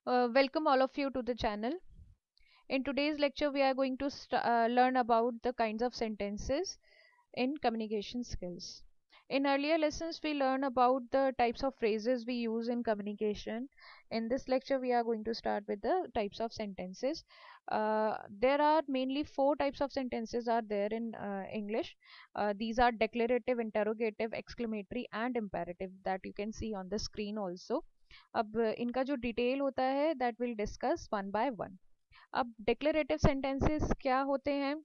Welcome all of you to the channel. In today's lecture, we are going to learn about the kinds of sentences in communication skills. In earlier lessons, we learn about the types of phrases we use in communication. In this lecture, we are going to start with the types of sentences. There are mainly four types of sentences are there in English. These are declarative, interrogative, exclamatory, and imperative that you can see on the screen also. अब इनका जो detail होता है that will discuss one by one. अब declarative sentences क्या होते हैं,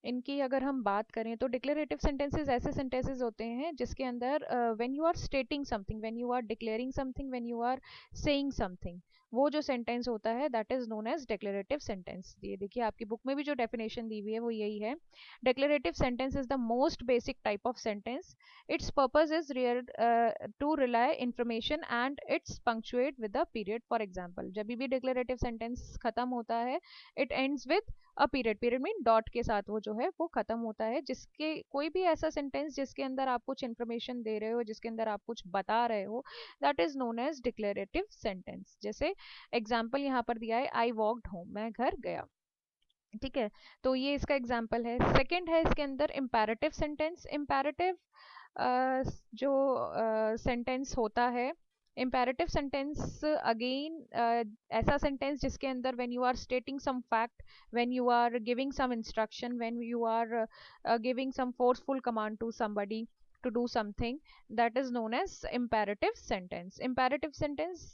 इनकी अगर हम बात करें तो डिक्लेरेटिव सेंटेंसेस ऐसे सेंटेंसेस होते हैं जिसके अंदर when you are stating something, when you are declaring something, when you are saying something, वो जो सेंटेंस होता है that is known as declarative sentence. ये देखिए आपकी बुक में भी जो डेफिनेशन दी हुई है वो यही है. Declarative sentence is the most basic type of sentence. Its purpose is real to relay information and it's punctuate with a period. For example, जब भी डिक्लेरेटिव सेंटेंस खत्म होता है it ends with a period. Period mean dot के साथ वो जो है वो खत्म होता है. जिसके कोई भी ऐसा सेंटेंस जिसके अंदर आप कुछ इंफॉर्मेशन दे रहे हो, जिसके अंदर आप कुछ बता रहे हो, that is known as declarative sentence. जैसे एग्जाम्पल यहाँ पर दिया है, आई वॉकड होम, मैं घर गया. ठीक है, तो ये इसका एग्जाम्पल है. सेकंड है इसके अंदर इम्पेरेटिव सेंटेंस. इम्पेरेटिव जो सेंटेंस होता है, इम्पेरेटिव सेंटेंस अगेन ऐसा सेंटेंस जिसके अंदर when you are stating some fact, when you are giving some instruction, when you are giving some forceful command to somebody to do something, that is known as imperative sentence. imperative sentence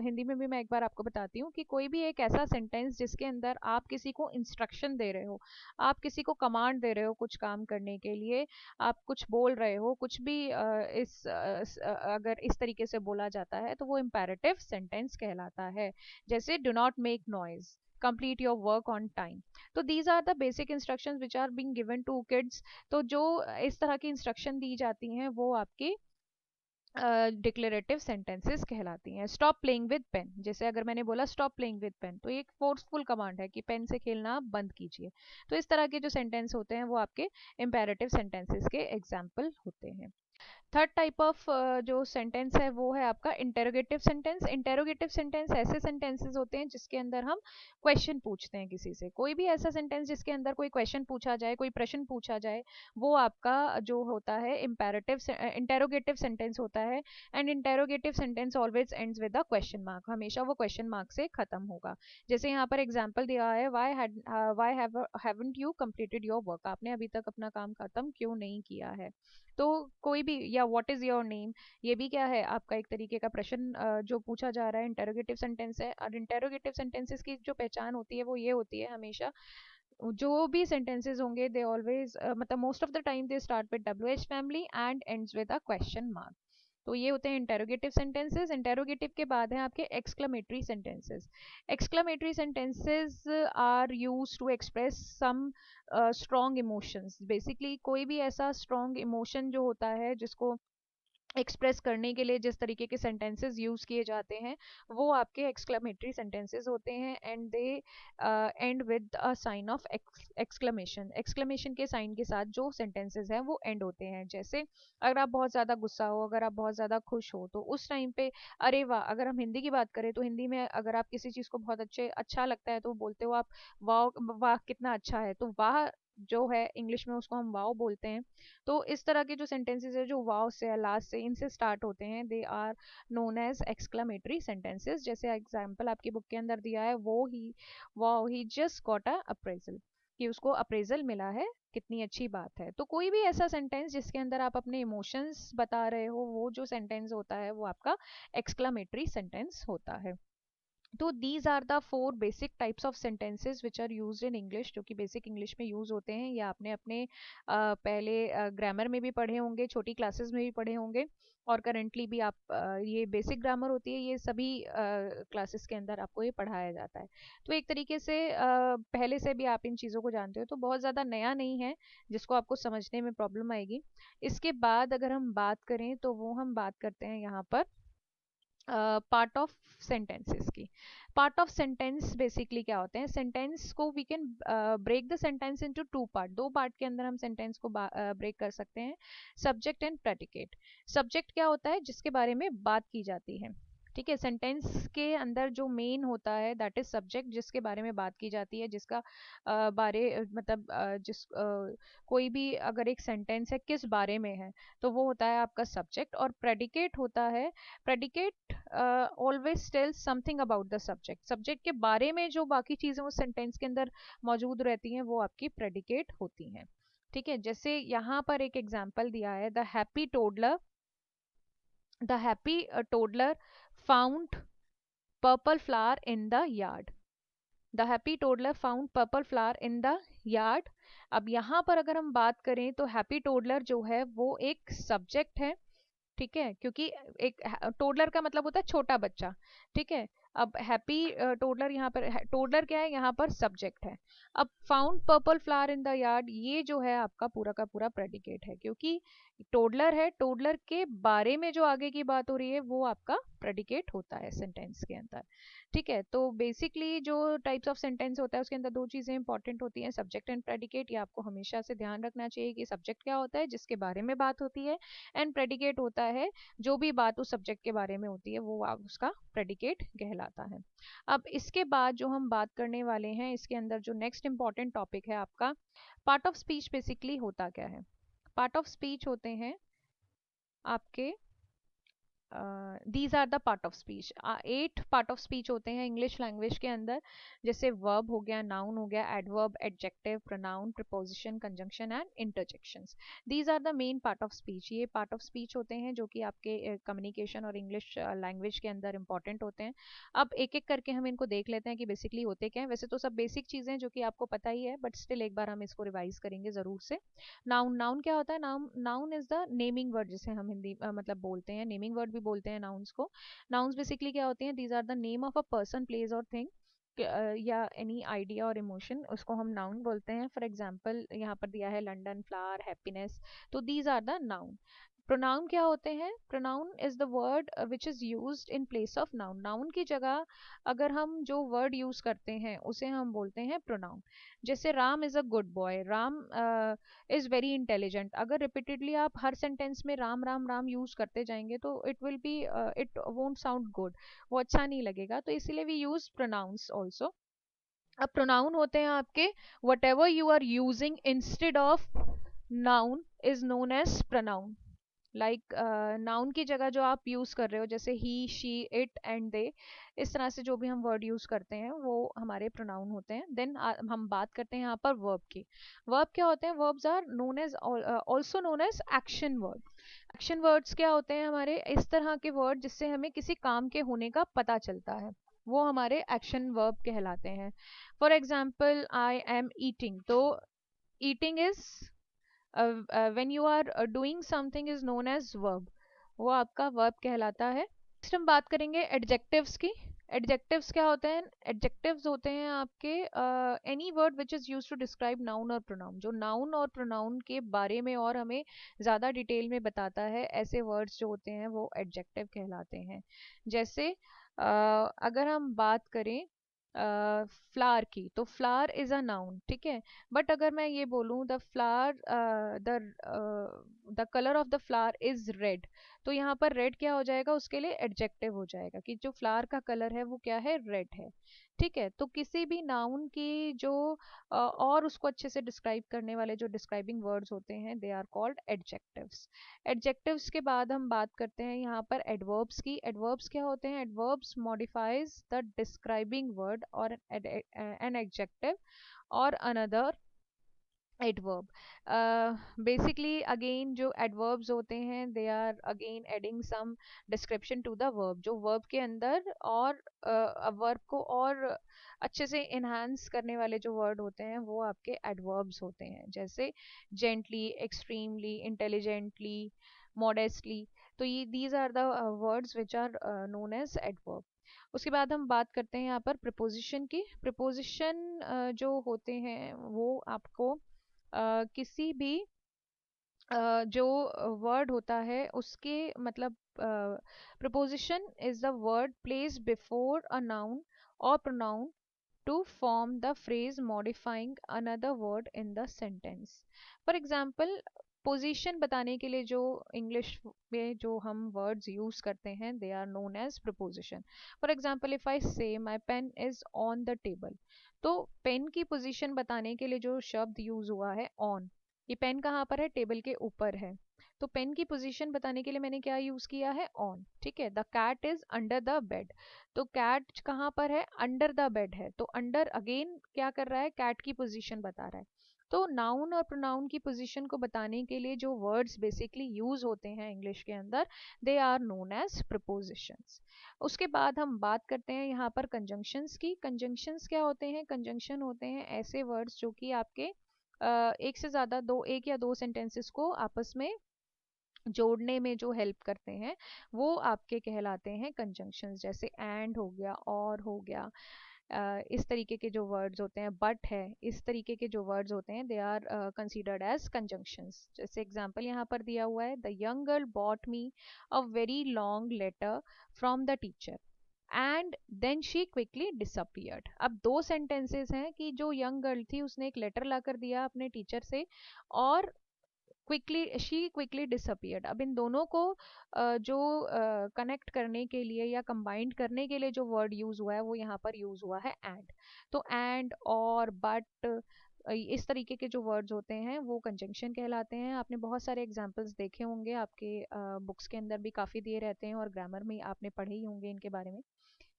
Hindi में भी मैं एक बार आपको बताती हूँ कि कोई भी एक ऐसा सेंटेंस जिसके अंदर आप किसी को इंस्ट्रक्शन दे रहे हो, आप किसी को कमांड दे रहे हो कुछ काम करने के लिए, आप कुछ बोल रहे हो, कुछ भी अगर इस तरीके से बोला जाता है तो वो imperative sentence कहलाता है. जैसे do not make noise, complete your work on time. तो these are the basic instructions which are being given to kids. तो जो इस तरह की इंस्ट्रक्शन दी जाती हैं वो आपकी डिक्लेरेटिव सेंटेंसेस कहलाती हैं. स्टॉप प्लेइंग विद पेन, जैसे अगर मैंने बोला स्टॉप प्लेइंग विद पेन तो ये एक फोर्सफुल कमांड है कि पेन से खेलना आप बंद कीजिए. तो इस तरह के जो सेंटेंस होते हैं वो आपके इम्पेरेटिव सेंटेंसेस के एग्जाम्पल होते हैं. थर्ड टाइप ऑफ जो सेंटेंस है वो है आपका इंटेरोगेटिव सेंटेंस. इंटेरोगेटिव सेंटेंस ऐसे सेंटेंसेस होते हैं जिसके अंदर हम क्वेश्चन पूछते हैं किसी से. कोई भी ऐसा सेंटेंस जिसके अंदर कोई क्वेश्चन पूछा जाए, कोई प्रश्न पूछा जाए, वो आपका जो होता है इम्पेरेटिव इंटेरोगेटिव सेंटेंस होता है. And interrogative sentence always ends with a question mark, हमेशा वो क्वेश्चन मार्क से खत्म होगा. जैसे यहाँ पर एग्जाम्पल दिया है, why haven't you completed your work, आपने अभी तक अपना काम खत्म क्यों नहीं किया है. तो कोई भी, या व्हाट इज योर नेम, ये भी क्या है आपका एक तरीके का प्रश्न जो पूछा जा रहा है, इंटेरोगेटिव सेंटेंस है. और इंटेरोगेटिव सेंटेंसेस की जो पहचान होती है वो ये होती है, हमेशा जो भी सेंटेंसेस होंगे दे ऑलवेज मतलब most of the time they start with W H family and ends with a question mark. तो ये होते हैं इंटेरोगेटिव सेंटेंसेस. इंटेरोगेटिव के बाद है आपके exclamatory sentences. Exclamatory sentences are use to express some strong emotions. Basically कोई भी ऐसा स्ट्रॉन्ग इमोशन जो होता है जिसको एक्सप्रेस करने के लिए जिस तरीके के सेंटेंसेस यूज किए जाते हैं वो आपके एक्सक्लेमेटरी सेंटेंसेस होते हैं. And they end with a sign of exclamation. Exclamation के साइन के साथ जो सेंटेंसेस हैं वो एंड होते हैं. जैसे अगर आप बहुत ज़्यादा गुस्सा हो, अगर आप बहुत ज़्यादा खुश हो, तो उस टाइम पे अरे वाह. अगर हम हिंदी की बात करें तो हिंदी में अगर आप किसी चीज़ को बहुत अच्छा लगता है तो बोलते हो आप वाह, वाह कितना अच्छा है. तो वाह जो है इंग्लिश में उसको हम वाओ बोलते हैं. तो इस तरह के जो सेंटेंसेस है जो वाव से या लास्ट से इनसे स्टार्ट होते हैं they are known as exclamatory sentences. जैसे एग्जांपल आपकी बुक के अंदर दिया है, वो ही wow he just got a appraisal, कि उसको अप्रेजल मिला है, कितनी अच्छी बात है. तो कोई भी ऐसा सेंटेंस जिसके अंदर आप अपने इमोशंस बता रहे हो वो जो सेंटेंस होता है वो आपका एक्सक्लेमेटरी सेंटेंस होता है. तो these are the four basic types of sentences which are used in English, जो कि बेसिक इंग्लिश में यूज होते हैं. या आपने अपने पहले ग्रामर में भी पढ़े होंगे, छोटी क्लासेस में भी पढ़े होंगे, और करेंटली भी आप ये बेसिक ग्रामर होती है, ये सभी क्लासेस के अंदर आपको ये पढ़ाया जाता है. तो एक तरीके से पहले से भी आप इन चीज़ों को जानते हो, तो बहुत ज़्यादा नया नहीं है जिसको आपको समझने में प्रॉब्लम आएगी. इसके बाद अगर हम बात करें तो वो हम बात करते हैं यहाँ पर पार्ट ऑफ सेंटेंसेस की. पार्ट ऑफ सेंटेंस बेसिकली क्या होते हैं, सेंटेंस को we can break the sentence into two part. दो पार्ट के अंदर हम सेंटेंस को ब्रेक कर सकते हैं. Subject and predicate. सब्जेक्ट क्या होता है, जिसके बारे में बात की जाती है. ठीक है। सेंटेंस के अंदर जो मेन होता है दैट इज सब्जेक्ट, जिसके बारे में बात की जाती है, जिसका मतलब कोई भी अगर एक सेंटेंस है किस बारे में है तो वो होता है आपका सब्जेक्ट। और प्रेडिकेट होता है, predicate always tells something about the subject, subject के बारे में जो बाकी चीजें उस सेंटेंस के अंदर मौजूद रहती हैं वो आपकी प्रेडिकेट होती हैं। ठीक है, जैसे यहाँ पर एक एग्जाम्पल दिया है, the happy toddler found purple flower in the yard. The happy toddler found purple flower in the yard. अब यहाँ पर अगर हम बात करें तो हैप्पी टोडलर जो है वो एक सब्जेक्ट है, ठीक है, क्योंकि एक टोडलर का मतलब होता है छोटा बच्चा, ठीक है। अब हैप्पी टोडलर, यहाँ पर टोडलर क्या है, यहाँ पर सब्जेक्ट है। अब found purple flower in the yard, ये जो है आपका पूरा का पूरा प्रेडिकेट है, क्योंकि टोडलर है, टोडलर के बारे में जो आगे की बात हो रही है वो आपका प्रेडिकेट होता है सेंटेंस के अंदर। ठीक है, तो बेसिकली जो टाइप्स ऑफ सेंटेंस होता है उसके अंदर दो चीजें इंपॉर्टेंट होती हैं, सब्जेक्ट एंड प्रेडिकेट। ये आपको हमेशा से ध्यान रखना चाहिए कि सब्जेक्ट क्या होता है, जिसके बारे में बात होती है, एंड प्रेडिकेट होता है जो भी बात उस सब्जेक्ट के बारे में होती है वो उसका प्रेडिकेट कहलाता है। अब इसके बाद जो हम बात करने वाले हैं, इसके अंदर जो नेक्स्ट इंपॉर्टेंट टॉपिक है आपका पार्ट ऑफ स्पीच। बेसिकली होता क्या है, पार्ट ऑफ स्पीच होते हैं आपके these are the part of speech. 8 part of speech होते हैं इंग्लिश लैंग्वेज के अंदर, जैसे वर्ब हो गया, नाउन हो गया, adverb, adjective, pronoun, preposition, conjunction and interjections. These are the main part of speech. ये पार्ट ऑफ स्पीच होते हैं जो कि आपके कम्युनिकेशन और इंग्लिश लैंग्वेज के अंदर इंपॉर्टेंट होते हैं। अब एक एक करके हम इनको देख लेते हैं कि बेसिकली होते क्या है। वैसे तो सब बेसिक चीज़ें जो कि आपको पता ही है, बट स्टिल एक बार हम इसको रिवाइज करेंगे ज़रूर से। नाउन, नाउन क्या होता है, noun noun is the naming word, जिसे हम हिंदी मतलब बोलते हैं, नेमिंग वर्ड भी बोलते हैं नाउन्स को। नाउन्स बेसिकली क्या होते हैं, these are the name of a person, place और थिंग, या एनी आइडिया और इमोशन, उसको हम नाउन बोलते हैं। फॉर एग्जाम्पल यहाँ पर दिया है लंडन, फ्लावर, हैप्पीनेस, तो these are the noun. Pronoun क्या होते हैं, pronoun is the word which is used in place of noun. Noun की जगह अगर हम जो वर्ड यूज करते हैं उसे हम बोलते हैं प्रोनाउन। जैसे Ram is a good boy, Ram is very intelligent. अगर रिपीटेडली आप हर सेंटेंस में राम राम राम यूज करते जाएंगे तो it will be, it won't sound good, वो अच्छा नहीं लगेगा, तो इसीलिए वी यूज प्रोनाउंस ऑल्सो। अब प्रोनाउन होते हैं आपके whatever you are using instead of noun is known as pronoun. Like noun की जगह जो आप यूज कर रहे हो, जैसे he, she, it and they, इस तरह से जो भी हम वर्ड यूज करते हैं वो हमारे प्रोनाउन होते हैं। देन हम बात करते हैं यहाँ पर वर्ब की। वर्ब क्या होते हैं, verbs are known as also known as action word. Action words क्या होते हैं, हमारे इस तरह के वर्ड जिससे हमें किसी काम के होने का पता चलता है, वो हमारे एक्शन वर्ब कहलाते हैं। For example I am eating, तो eating is, when you are doing something is known as verb, वो आपका verb कहलाता है। नेक्स्ट हम बात करेंगे एडजेक्टिव्स की। एडजेक्टिव्स क्या होते हैं, एडजेक्टिव्स होते हैं आपके any word which is use to describe noun और प्रोनाउन, जो नाउन और प्रोनाउन के बारे में और हमें ज़्यादा डिटेल में बताता है, ऐसे वर्ड्स जो होते हैं वो एडजेक्टिव कहलाते हैं। जैसे अगर हम बात करें फ्लावर की, तो फ्लावर इज अ नाउन, ठीक है। बट अगर मैं ये बोलूँ the flower, the colour of the flower is red, तो यहाँ पर रेड क्या हो जाएगा, उसके लिए एडजेक्टिव हो जाएगा कि जो फ्लावर का कलर है वो क्या है, रेड है। ठीक है, तो किसी भी नाउन की जो और उसको अच्छे से डिस्क्राइब करने वाले जो डिस्क्राइबिंग वर्ड्स होते हैं they are called adjectives. Adjectives के बाद हम बात करते हैं यहाँ पर एडवर्ब्स की। एडवर्ब्स क्या होते हैं, adverbs modifies the describing word और एन एडजेक्टिव और अनदर एडवर्ब। बेसिकली अगेन जो एडवर्ब्स होते हैं they are again adding some description to the verb, जो वर्ब के अंदर और वर्ब को और अच्छे से इन्हांस करने वाले जो वर्ड होते हैं वो आपके एडवर्ब्स होते हैं। जैसे जेंटली, एक्सट्रीमली, इंटेलिजेंटली, मॉडेस्टली, तो ये these are the words which are known as adverb. उसके बाद हम बात करते हैं यहाँ पर प्रिपोजिशन की। प्रिपोजिशन जो होते हैं वो आपको किसी भी जो वर्ड होता है उसके मतलब, preposition is the word place before a noun और pronoun to form the phrase modifying another word in the sentence. For example position बताने के लिए जो इंग्लिश में जो हम वर्ड्स यूज करते हैं they are known as preposition. For example if I say my pen is on the table, तो पेन की पोजीशन बताने के लिए जो शब्द यूज हुआ है ऑन, ये पेन कहाँ पर है, टेबल के ऊपर है, तो पेन की पोजीशन बताने के लिए मैंने क्या यूज किया है, ऑन. ठीक है. The cat is under the bed, तो कैट कहाँ पर है, अंडर द बेड है, तो अंडर अगेन क्या कर रहा है, कैट की पोजीशन बता रहा है. तो नाउन और प्रोनाउन की पोजीशन को बताने के लिए जो वर्ड्स बेसिकली यूज होते हैं इंग्लिश के अंदर they are known as prepositions. उसके बाद हम बात करते हैं यहाँ पर कंजंक्शंस की. कंजंक्शंस क्या होते हैं, कंजंक्शन होते हैं ऐसे वर्ड्स जो कि आपके एक से ज़्यादा दो, एक या दो सेंटेंसेस को आपस में जोड़ने में जो हेल्प करते हैं वो आपके कहलाते हैं कंजंक्शंस. जैसे एंड हो गया, और हो गया, इस तरीके के जो वर्ड्स होते हैं, बट है, इस तरीके के जो वर्ड्स होते हैं they are considered as conjunctions. जैसे एग्जांपल यहाँ पर दिया हुआ है, the young girl bought me a very long letter from the teacher and then she quickly disappeared. अब दो सेंटेंसेस हैं कि जो यंग गर्ल थी उसने एक लेटर ला कर दिया अपने टीचर से, और क्विकली डिसअपियर्ड. अब इन दोनों को जो कनेक्ट करने के लिए या कंबाइंड करने के लिए जो वर्ड यूज हुआ है वो यहाँ पर यूज हुआ है एंड. तो एंड, और, बट, इस तरीके के जो वर्ड्स होते हैं वो कंजंक्शन कहलाते हैं. आपने बहुत सारे एग्जांपल्स देखे होंगे, आपके बुक्स के अंदर भी काफ़ी दिए रहते हैं और ग्रामर में आपने पढ़े ही होंगे इनके बारे में.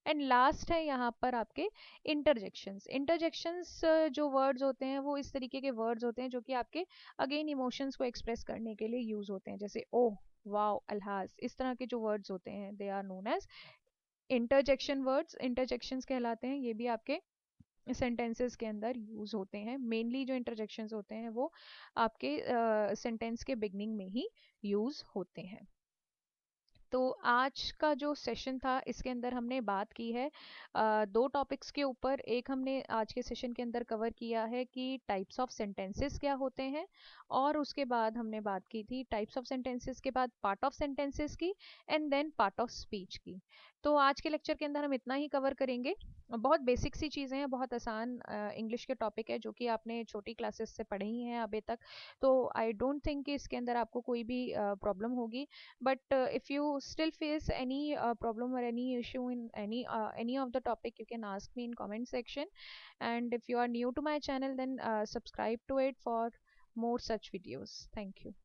एंड लास्ट है यहाँ पर आपके इंटरजेक्शंस. इंटरजेक्शंस जो वर्ड्स होते हैं वो इस तरीके के वर्ड्स होते हैं जो कि आपके अगेन इमोशंस को एक्सप्रेस करने के लिए यूज होते हैं. जैसे ओह, वाओ, अल्हाज, इस तरह के जो वर्ड्स होते हैं they are known as interjection words. Interjections कहलाते हैं. ये भी आपके सेंटेंसेस के अंदर यूज होते हैं. मेनली जो इंटरजेक्शंस होते हैं वो आपके सेंटेंस के बिगनिंग में ही यूज होते हैं. तो आज का जो सेशन था इसके अंदर हमने बात की है दो टॉपिक्स के ऊपर. एक हमने आज के सेशन के अंदर कवर किया है कि टाइप्स ऑफ सेंटेंसेस क्या होते हैं, और उसके बाद हमने बात की थी टाइप्स ऑफ सेंटेंसेस के बाद पार्ट ऑफ सेंटेंसेस की, and then part of speech की. तो आज के लेक्चर के अंदर हम इतना ही कवर करेंगे. बहुत बेसिक सी चीज़ें हैं, बहुत आसान इंग्लिश के टॉपिक है जो कि आपने छोटी क्लासेस से पढ़े ही हैं अभी तक. तो आई डोंट थिंक कि इसके अंदर आपको कोई भी प्रॉब्लम होगी. But if you still face any problem or any issue in any of the topic, you can ask me in comment section. And if you are new to my channel, then subscribe to it for more such videos. Thank you.